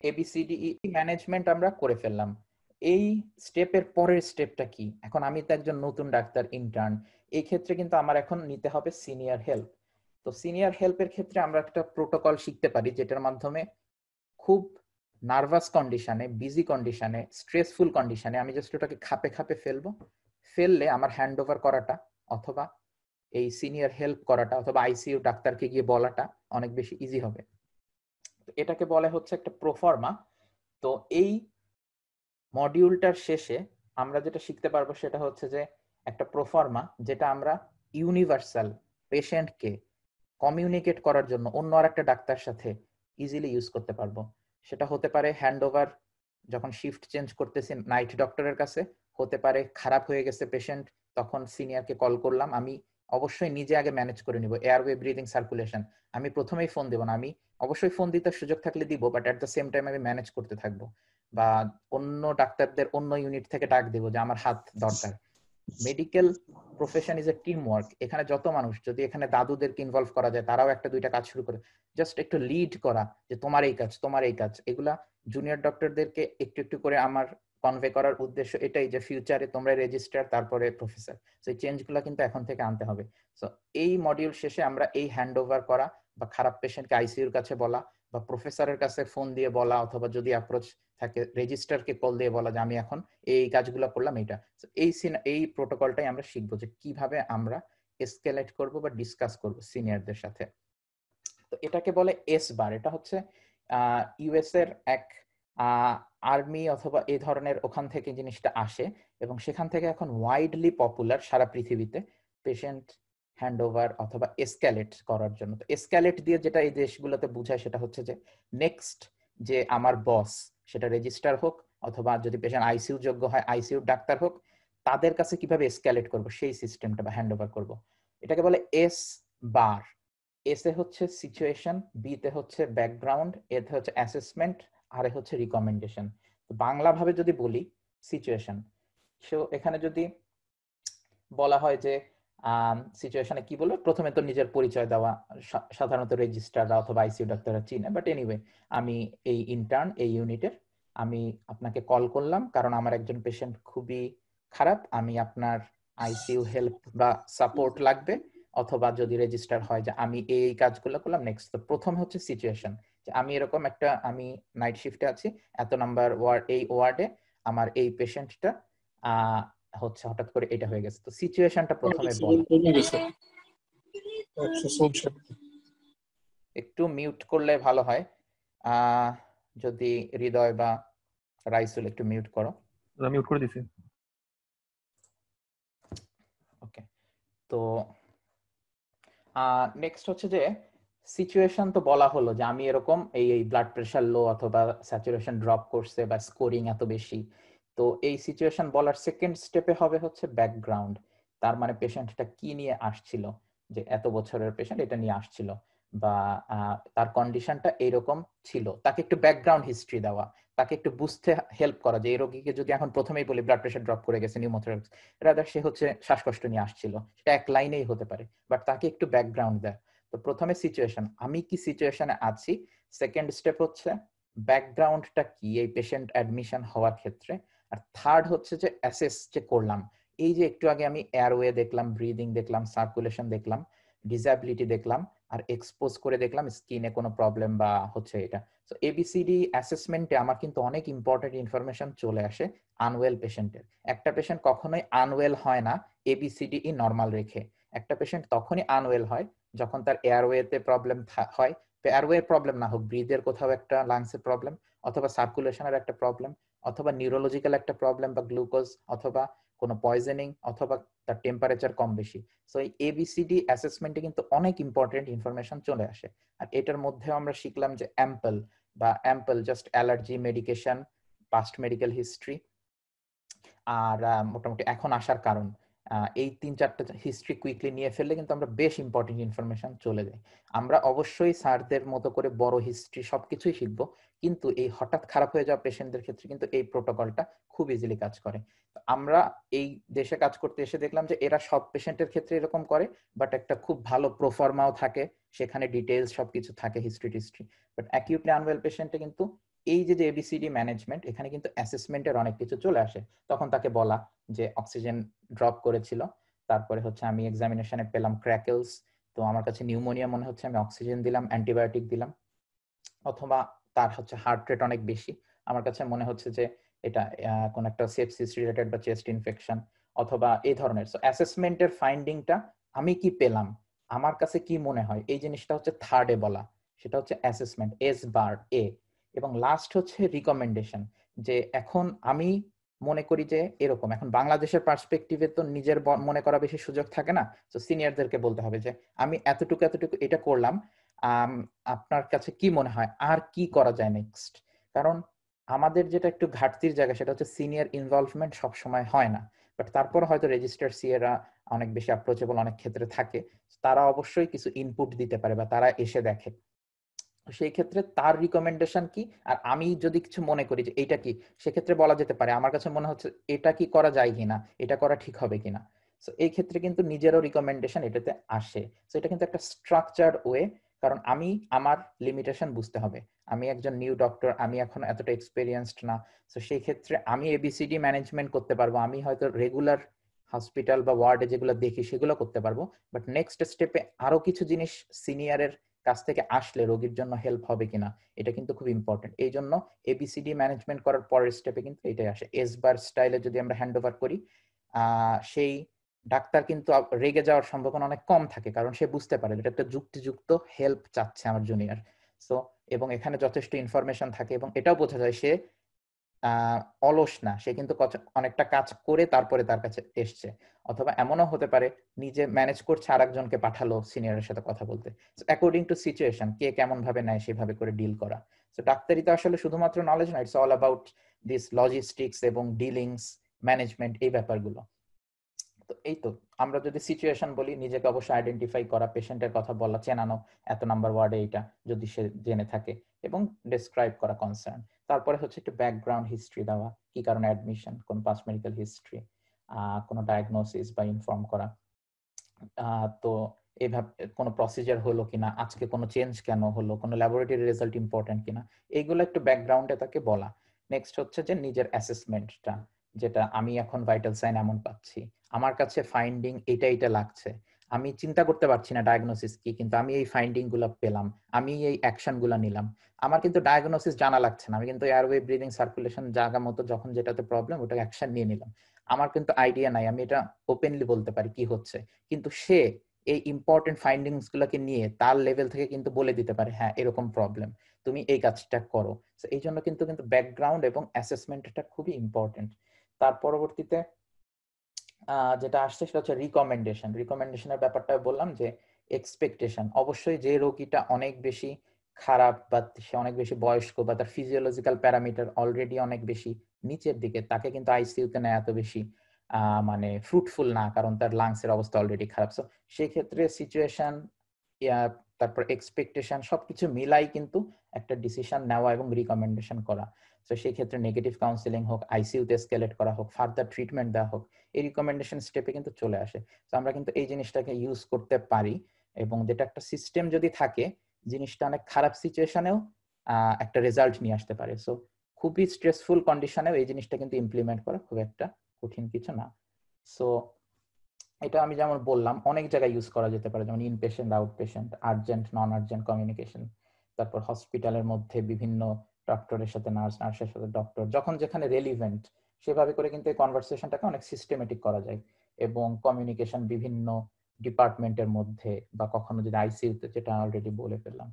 ABCDE management আমরা করে ফেললাম। এই স্টেপের পরের স্টেপটা কি? এখন আমি তো একজন নতুন ডাক্তার, ইন্টার্ন। এই ক্ষেত্রে কিন্তু আমার এখন নিতে হবে সিনিয়র হেল্প। তো সিনিয়র হেল্পের ক্ষেত্রে আমরা একটা প্রোটোকল শিখতে পারি, যেটার মাধ্যমে খুব নার্ভাস কন্ডিশনে, বিজি কন্ডিশনে, স্ট্রেসফুল কন্ডিশনে আমি জাস্ট ওটাকে খাপে খাপে ফেললে আমার হ্যান্ড ওভার করাটা অথবা এই সিনিয়র হেল্প করাটা অথবা আইসিইউ ডাক্তারকে গিয়ে বলাটা অনেক বেশি ইজি হবে। এটাকে বলে হচ্ছে একটা প্রোফর্মা। তো এই মডিউলটার শেষে আমরা যেটা শিখতে পারবো সেটা হচ্ছে যে একটা প্রোফর্মা, যেটা আমরা ইউনিভার্সাল পেশেন্টকে কমিউনিকেট করার জন্য অন্য আরেকটা ডাক্তার সাথে ইজিলি ইউজ করতে পারবো। সেটা হতে পারে হ্যান্ড ওভার যখন শিফট চেঞ্জ করতেছি নাইট ডক্টরের কাছে, হতে পারে খারাপ হয়ে গেছে পেশেন্ট, তখন সিনিয়রকে কল করলাম। আমি অবশ্যই নিজে আগে ম্যানেজ করে নিব এয়ারওয়ে, ব্রিদিং, সার্কুলেশন। আমি প্রথমেই ফোন দেব না, আমি অবশ্যই ফোন দিতে সুযোগ থাকলে দিব, but at the same time আমি ম্যানেজ করতে থাকবো। বা অন্য ডাক্তারদের অন্য ইউনিট থেকে ডাক দেবো যে আমার হাত দরকার। Medical profession is a team work. এখানে যত মানুষ, যদি এখানে দাদুদেরকে ইনভলভ করা যায়, তারাও একটা দুইটা কাজ শুরু করে, জাস্ট একটু লিড করা যে তোমার এই কাজ, তোমার এই কাজ, এগুলা জুনিয়র ডক্টরদেরকে একটু একটু করে আমার কনভে করার উদ্দেশ্য এটাই যে ফিউচারে তোমরা রেজিস্ট্রার তারপরে প্রফেসর। সেই চেঞ্জগুলো কিন্তু এখন থেকে আনতে হবে। সো এই মডিউল শেষে আমরা এই হ্যান্ড ওভার করা বা খারাপ পেশেন্টকে আইসিইউর কাছে বলা বা প্রফেসরের কাছে ফোন দিয়ে বলা অথবা যদি অ্যাপ্রোচ থাকে রেজিস্ট্রারকে কল দিয়ে বলা যে আমি এখন এই কাজগুলো করলাম। এইটা এই প্রোটোকলটাই আমরা শিখবো যে কিভাবে আমরা এসকেলেট করব বা ডিসকাস করব সিনিয়রদের সাথে। তো এটাকে বলে এস বার। এটা হচ্ছে ইউএস এর এক আর্মি অথবা এই ধরনের ওখান থেকে জিনিসটা আসে এবং সেখান থেকে এখন ওয়াইডলি পপুলার সারা পৃথিবীতে পেশেন্ট হ্যান্ড ওভার অথবা এসক্যালেট করার জন্য। তো এসক্যালেট দিয়ে যেটা এই দেশগুলোতে বোঝায় সেটা হচ্ছে যে নেক্সট যে আমার বস, সেটা রেজিস্ট্রার হোক অথবা যদি পেশেন্ট আইসিইউ যোগ্য হয় আইসিইউ ডাক্তার হোক, তাদের কাছে কিভাবে এসক্যালেট করব সেই সিস্টেমটা বা হ্যান্ড ওভার করবো। এটাকে বলে এস বার। এস এ হচ্ছে সিচুয়েশন, বি তে হচ্ছে ব্যাকগ্রাউন্ড, এ তে হচ্ছে অ্যাসেসমেন্ট, আর এ হচ্ছে রিকমেন্ডেশন। তো বাংলা ভাবে যদি বলি সিচুয়েশন, সো এখানে যদি বলা হয় যে সিচুয়েশনে কি বলবো, প্রথমে তো নিজের পরিচয় দেওয়া, সাধারণত রেজিস্ট্রাররা অথবা আইসিইউ ডাক্তাররা চিনে, বাট এনিওয়ে আমি এই ইন্টার্ন এই ইউনিটের, আমি আপনাকে কল করলাম কারণ আমার একজন পেশেন্ট খুবই খারাপ, আমি আপনার আইসিইউ হেল্প বা সাপোর্ট লাগবে, অথবা যদি রেজিস্টার হয় যে আমি এই কাজগুলো করলাম নেক্সট। তো প্রথম হচ্ছে সিচুয়েশন, যে আমি এরকম একটা, আমি নাইট শিফটে আছি, এত নাম্বার ওয়ার্ড, এই ওয়ার্ডে আমার এই পেশেন্টটা হচ্ছে হঠাৎ করে এটা হয়ে গেছে। তো সিচুয়েশনটা প্রথমে বলা। একটু মিউট করলে ভালো হয়, যদি হৃদয় বা রাইসুল একটু মিউট করো। মিউট করে দিছি। ওকে, তো নেক্সট হচ্ছে যে সিচুয়েশন তো বলা হলো যে আমি এরকম এই ব্লাড প্রেশার লো অথবা স্যাচুরেশন ড্রপ করছে বা স্কোরিং এত বেশি। তো এই সিচুয়েশন বলার সেকেন্ড স্টেপে হবে হচ্ছে ব্যাকগ্রাউন্ড। তার মানে পেশেন্টটা কি নিয়ে আসছিল, যে এত বছরের পেশেন্ট এটা নিয়ে আসছিল বা তার কন্ডিশনটা এইরকম ছিল, তাকে একটু ব্যাকগ্রাউন্ড হিস্ট্রি দেওয়া, তাকে একটু বুঝতে হেল্প করা যে এই রোগীকে যদি এখন প্রথমেই বলি ব্লাড প্রেশার ড্রপ করে গেছে নিউমোথোরাক্স, রাদার সে হচ্ছে শ্বাসকষ্ট নিয়ে আসছিল, সেটা এক লাইনেই হতে পারে, বাট তাকে একটু ব্যাকগ্রাউন্ড দেয়। তো প্রথমে সিচুয়েশন, আমি কি সিচুয়েশনে আছি, সেকেন্ড স্টেপ হচ্ছে ব্যাকগ্রাউন্ডটা কি এই পেশেন্ট অ্যাডমিশন হওয়ার ক্ষেত্রে, আর থার্ড হচ্ছে যে অ্যাসেস যে করলাম, এই যে একটু আগে আমি এয়ারওয়ে দেখলাম, ব্রিদিং দেখলাম, সার্কুলেশন দেখলাম, ডিসএবিলিটি দেখলাম, আর এক্সপোজ করে দেখলাম স্কিনে কোনো প্রবলেম বা হচ্ছে এটা। তো এবিসিডি অ্যাসেসমেন্টে আমার কিন্তু অনেক ইম্পর্টেন্ট ইনফরমেশন চলে আসে আনওয়েল পেশেন্টের। একটা পেশেন্ট কখনোই আনওয়েল হয় না এবিসিডি নর্মাল রেখে। একটা পেশেন্ট তখনই আনওয়েল হয় যখন তার এয়ারওয়েতে প্রবলেম হয়, এয়ারওয়ে প্রবলেম না হোক, ব্রিদের কোথাও একটা লাংসের প্রবলেম অথবা সার্কুলেশনের একটা প্রবলেম অথবা নিউরোলজিক্যাল একটা প্রবলেম বা গ্লুকোজ অথবা কোনো পয়জনিং অথবা তার টেম্পারেচার কম বেশি। সো এই এবিসিডি অ্যাসেসমেন্টে কিন্তু অনেক ইম্পর্টেন্ট ইনফরমেশন চলে আসে। আর এটার মধ্যেও আমরা শিখলাম যে ample just allergy, medication, past medical history, আর মোটামুটি এখন আসার কারণ, এই 3-4টা হিস্ট্রি কুইকলি নিয়ে ফেললে কিন্তু আমরা বেশ ইম্পর্টেন্ট ইনফরমেশন চলে যাই। আমরা অবশ্যই স্যারদের মতো করে বড় হিস্ট্রি সবকিছুই শিখবো, কিন্তু এই হঠাৎ খারাপ হয়ে যাওয়া পেশেন্টদের ক্ষেত্রে কিন্তু এই প্রোটোকলটা খুব ইজিলি কাজ করে। আমরা এই দেশে কাজ করতে এসে দেখলাম যে এরা সব পেশেন্টের ক্ষেত্রে এরকম করে, বাট একটা খুব ভালো প্রোফর্মাও থাকে, সেখানে ডিটেইলস সবকিছু থাকে, হিস্ট্রি। বাট অ্যাকিউটলি আনওয়েল পেশেন্টে কিন্তু এই যে এবিসিডি ম্যানেজমেন্ট, এখানে কিন্তু অ্যাসেসমেন্টের অনেক কিছু চলে আসে। তখন তাকে বলা যে অক্সিজেন ড্রপ করেছিল, তারপরে হচ্ছে আমি এক্সামিনেশনে পেলাম ক্র্যাকেলস, তো আমার কাছে নিউমোনিয়া মনে হচ্ছে, আমি অক্সিজেন দিলাম, অ্যান্টিবায়োটিক দিলাম। অথবা তার হচ্ছে হার্ট রেট অনেক বেশি, আমার কাছে মনে হচ্ছে যে এটা কোন একটা সেপসিস রিলেটেড বা চেস্ট ইনফেকশন অথবা এই ধরনের। সো অ্যাসেসমেন্টের ফাইন্ডিংটা আমি কি পেলাম, আমার কাছে কি মনে হয়, এই জিনিসটা হচ্ছে থার্ডে বলা, সেটা হচ্ছে অ্যাসেসমেন্ট, এস বার এ। এবং লাস্ট হচ্ছে রিকমেন্ডেশন, যে এখন আমি মনে করি যে এরকম, এখন বাংলাদেশের পার্সপেক্টিভে তো নিজের মনে করা বেশি সুযোগ থাকে না, তো সিনিয়রদেরকে বলতে হবে যে আমি এতটুকু এতটুকু এটা করলাম, আপনার কাছে কি মনে হয় আর কি করা যায় নেক্সট। কারণ আমাদের যেটা একটু ঘাটতির জায়গা সেটা হচ্ছে সিনিয়র ইনভলভমেন্ট সব সময় হয় না, বাট তারপর হয়তো রেজিস্টার সিএরা অনেক বেশি অ্যাপ্রোচেবল অনেক ক্ষেত্রে থাকে, তারা অবশ্যই কিছু ইনপুট দিতে পারে বা তারা এসে দেখে। সেই ক্ষেত্রে তার রিকমেন্ডেশন কি, আর আমি যদি কিছু মনে করি যে এটা কি, সেক্ষেত্রে বলা যেতে পারে আমার কাছে মনে হচ্ছে এটা কি করা যায় কিনা, এটা করা ঠিক হবে কিনা। সো এই ক্ষেত্রে কিন্তু নিজেরও রিকমেন্ডেশন এটাতে আসে। সো এটা কিন্তু একটা স্ট্রাকচার্ড ওয়ে, কারণ আমি আমার লিমিটেশন বুঝতে হবে, আমি একজন নিউ ডক্টর, আমি এখন এতটা এক্সপেরিয়েন্সড না। সো সেই ক্ষেত্রে আমি এবিসিডি ম্যানেজমেন্ট করতে পারবো, আমি হয়তো রেগুলার হসপিটাল বা ওয়ার্ডে যেগুলো দেখি সেগুলো করতে পারবো, বাট নেক্সট স্টেপে আরো কিছু জিনিস সিনিয়রের কাছ থেকে আসলে রোগীর জন্য হেল্প হবে কিনা, এটা কিন্তু খুব ইম্পর্টেন্ট। এই জন্য এবিসিডি ম্যানেজমেন্ট করার পরের স্টেপে কিন্তু এটাই আসে। এসবার স্টাইলে যদি আমরা হ্যান্ড ওভার করি, সেই ডাক্তার কিন্তু রেগে যাওয়ার সম্ভাবনা অনেক কম থাকে, কারণ সে বুঝতে পারে এটা একটা যুক্তিযুক্ত হেল্প চাচ্ছে আমার জুনিয়র। সো এবং এখানে যথেষ্ট ইনফরমেশন থাকে এবং এটাও বোঝা যায় সে অলস না, সে কিন্তু অনেকটা কাজ করে তারপরে তার কাছে এসছে। অথবা এমনও হতে পারে নিজে ম্যানেজ করছে, আর একজনকে পাঠালো সিনিয়রের সাথে কথা বলতে। অ্যাকর্ডিং টু সিচুয়েশন কে কেমন ভাবে নেয় সেভাবে করে ডিল করা। তো ডাক্তারি তো আসলে শুধুমাত্র নলেজ না, it's all about this logistics এবং ডিলিংস, ম্যানেজমেন্ট, এই ব্যাপারগুলো। তো এই তো, আমরা যদি সিচুয়েশন বলি, নিজেকে অবশ্যই আইডেন্টিফাই করা, পেশেন্টের কথা বলা, চেনানো, এত নাম্বার ওয়ার্ডে এটা যদি সে জেনে থাকে, এবং ডেসক্রাইব করা কনসার্ন। তারপরে হচ্ছে একটু ব্যাকগ্রাউন্ড হিস্ট্রি দেওয়া, কি কারণে অ্যাডমিশন, কোন পাস্ট মেডিকেল হিস্ট্রি, কোনো ডায়াগনোসিস বা ইনফর্ম করা। তো এইভাবে কোনো প্রসিজার হলো কিনা, আজকে কোনো চেঞ্জ কেন হলো, কোনো ল্যাবরেটরি রেজাল্ট ইম্পর্টেন্ট কিনা, এইগুলো একটু ব্যাকগ্রাউন্ডে তাকে বলা। নেক্সট হচ্ছে যে নিজের অ্যাসেসমেন্টটা, যেটা আমি এখন ভাইটাল সাইন এমন পাচ্ছি, আমার কাছে ফাইন্ডিং এটা এটা লাগছে, আমি চিন্তা করতে পারছি না ডায়াগনোসিস কি, কিন্তু আমি এই ফাইন্ডিং গুলো পেলাম, আমি এই অ্যাকশন গুলো নিলাম। আমার কিন্তু ডায়াগনোসিস জানা লাগছে না, আমি কিন্তু এয়ারওয়ে ব্রিদিং সার্কুলেশন জায়গা মতো যখন যেটাতে প্রবলেম ওটা অ্যাকশন নিয়ে নিলাম। আমার কিন্তু আইডিয়া নাই, আমি এটা ওপেনলি বলতে পারি কি হচ্ছে, কিন্তু সে এই ইম্পর্টেন্ট ফাইন্ডিংস গুলোকে নিয়ে তার লেভেল থেকে কিন্তু বলে দিতে পারে হ্যাঁ এরকম প্রবলেম, তুমি এই কাজটা করো। এই জন্য কিন্তু কিন্তু ব্যাকগ্রাউন্ড এবং অ্যাসেসমেন্টটা খুবই ইম্পর্টেন্ট। তার পরবর্তীতে যেটা আসছে সেটা হচ্ছে রিকমেন্ডেশন। রিকমেন্ডেশনের ব্যাপারটা বললাম যে এক্সপেকটেশন, অবশ্যই যে রোগীটা অনেক বেশি খারাপ বা সে অনেক বেশি বয়স্ক বা তার ফিজিওলজিক্যাল প্যারামিটার অলরেডি অনেক বেশি নিচের দিকে, তাকে কিন্তু আইসিইউতে নেওয়া এত বেশি মানে ফ্রুটফুল না, কারণ তার লাংসের অবস্থা অলরেডি খারাপ। সো সেই ক্ষেত্রে সিচুয়েশন, তারপর এক্সপেকটেশন সবকিছু মিলাই কিন্তু একটা ডিসিশন নেওয়া এবং রিকমেন্ডেশন করা। তো সেই ক্ষেত্রে নেগেটিভ কাউন্সিলিং হোক, আইসিইউতে এসকেলেট করা হোক, ফার্দার ট্রিটমেন্ট দেওয়া হোক, এই রিকমেন্ডেশন স্টেপে কিন্তু চলে আসে। তো আমরা কিন্তু এই জিনিসটাকে ইউজ করতে পারি, এবং যেটা একটা সিস্টেম যদি থাকে, জিনিসটা অনেক খারাপ সিচুয়েশনেও একটা রেজাল্ট নিয়ে আসতে পারে। সো খুবই স্ট্রেসফুল কন্ডিশনেও এই জিনিসটা কিন্তু ইমপ্লিমেন্ট করা খুব একটা কঠিন কিছু না। সো এটা আমি যেমন বললাম অনেক জায়গায় ইউজ করা যেতে পারে, যেমন ইনপেশেন্ট, আউটপেশেন্ট, আর্জেন্ট, নন আর্জেন্ট কমিউনিকেশন, তারপর হসপিটালের মধ্যে বিভিন্ন ডক্টরের সাথে নার্স, নার্সের সাথে ডক্টর, যখন যেখানে রেলিভেন্ট সেভাবে করে কিন্তু এই কনভারসেশনটাকে অনেক সিস্টেমেটিক করা যায়। এবং কমিউনিকেশন বিভিন্ন ডিপার্টমেন্টের মধ্যে, বা কখনো যদি আইসিইউতে, যেটা অলরেডি বলে ফেললাম।